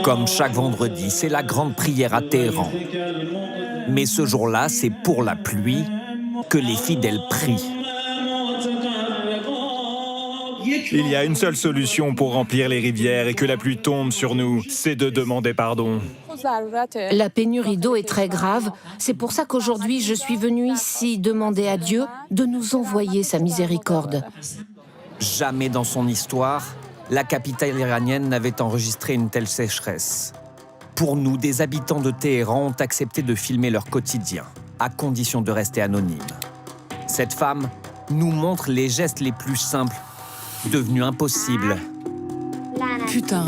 Comme chaque vendredi, c'est la grande prière à Téhéran. Mais ce jour-là, c'est pour la pluie que les fidèles prient. Il y a une seule solution pour remplir les rivières et que la pluie tombe sur nous, c'est de demander pardon. La pénurie d'eau est très grave. C'est pour ça qu'aujourd'hui, je suis venue ici demander à Dieu de nous envoyer sa miséricorde. Jamais dans son histoire, la capitale iranienne n'avait enregistré une telle sécheresse. Pour nous, des habitants de Téhéran ont accepté de filmer leur quotidien, à condition de rester anonymes. Cette femme nous montre les gestes les plus simples, devenus impossibles. Putain.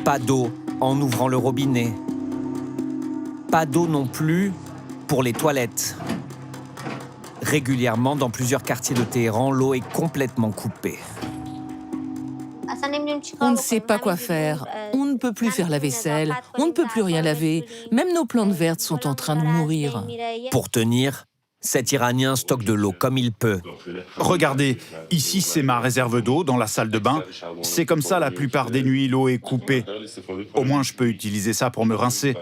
Pas d'eau en ouvrant le robinet. Pas d'eau non plus pour les toilettes. Régulièrement, dans plusieurs quartiers de Téhéran, l'eau est complètement coupée. On ne sait pas quoi faire. On ne peut plus faire la vaisselle. On ne peut plus rien laver. Même nos plantes vertes sont en train de mourir. Pour tenir, cet Iranien stocke de l'eau comme il peut. Regardez, ici c'est ma réserve d'eau dans la salle de bain. C'est comme ça la plupart des nuits, l'eau est coupée. Au moins je peux utiliser ça pour me rincer,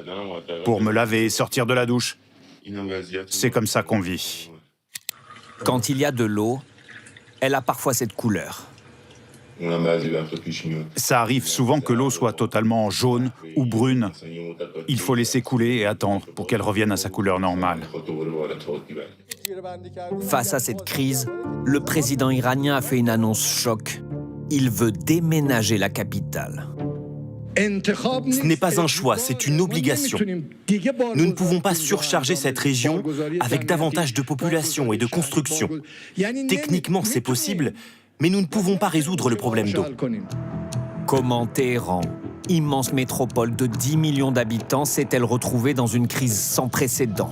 pour me laver et sortir de la douche. C'est comme ça qu'on vit. Quand il y a de l'eau, elle a parfois cette couleur. Ça arrive souvent que l'eau soit totalement jaune ou brune. Il faut laisser couler et attendre pour qu'elle revienne à sa couleur normale. Face à cette crise, le président iranien a fait une annonce choc. Il veut déménager la capitale. Ce n'est pas un choix, c'est une obligation. Nous ne pouvons pas surcharger cette région avec davantage de population et de construction. Techniquement, c'est possible, mais nous ne pouvons pas résoudre le problème d'eau. Comment Téhéran, immense métropole de 10 millions d'habitants, s'est-elle retrouvée dans une crise sans précédent?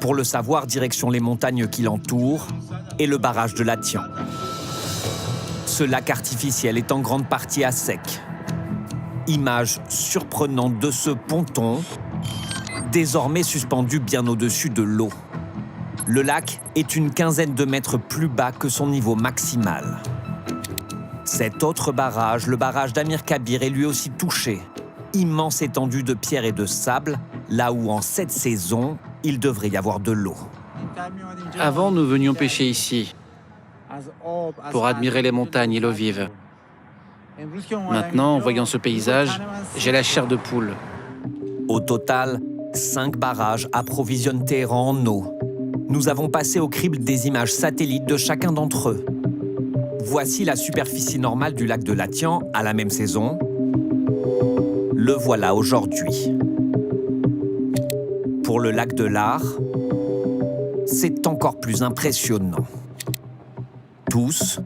Pour le savoir, direction les montagnes qui l'entourent et le barrage de Latian. Ce lac artificiel est en grande partie à sec. Image surprenante de ce ponton, désormais suspendu bien au-dessus de l'eau. Le lac est une quinzaine de mètres plus bas que son niveau maximal. Cet autre barrage, le barrage d'Amir Kabir, est lui aussi touché. Immense étendue de pierre et de sable, là où en cette saison, il devrait y avoir de l'eau. Avant, nous venions pêcher ici, pour admirer les montagnes et l'eau vive. Maintenant, en voyant ce paysage, j'ai la chair de poule. Au total, 5 barrages approvisionnent Téhéran en eau. Nous avons passé au crible des images satellites de chacun d'entre eux. Voici la superficie normale du lac de Latian à la même saison. Le voilà aujourd'hui. Pour le lac de l'Ar, c'est encore plus impressionnant. Tous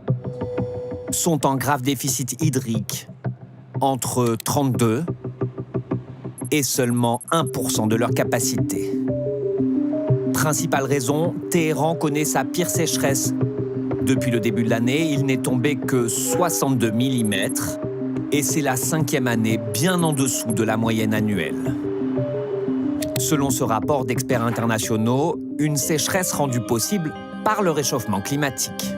sont en grave déficit hydrique, entre 32 et seulement 1% de leur capacité. Principale raison, Téhéran connaît sa pire sécheresse. Depuis le début de l'année, il n'est tombé que 62 mm et c'est la 5e année bien en dessous de la moyenne annuelle. Selon ce rapport d'experts internationaux, une sécheresse rendue possible par le réchauffement climatique.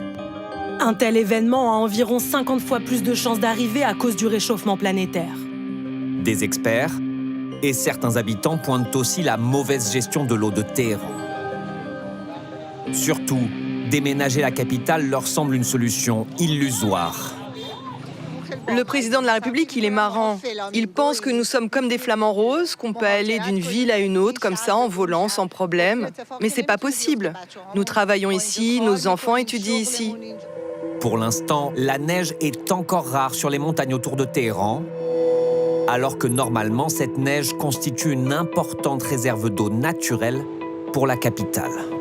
Un tel événement a environ 50 fois plus de chances d'arriver à cause du réchauffement planétaire. Des experts et certains habitants pointent aussi la mauvaise gestion de l'eau de Téhéran. Surtout, déménager la capitale leur semble une solution illusoire. Le président de la République, il est marrant. Il pense que nous sommes comme des flamants roses, qu'on peut aller d'une ville à une autre comme ça en volant sans problème. Mais c'est pas possible. Nous travaillons ici, nos enfants étudient ici. Pour l'instant, la neige est encore rare sur les montagnes autour de Téhéran, alors que normalement, cette neige constitue une importante réserve d'eau naturelle pour la capitale.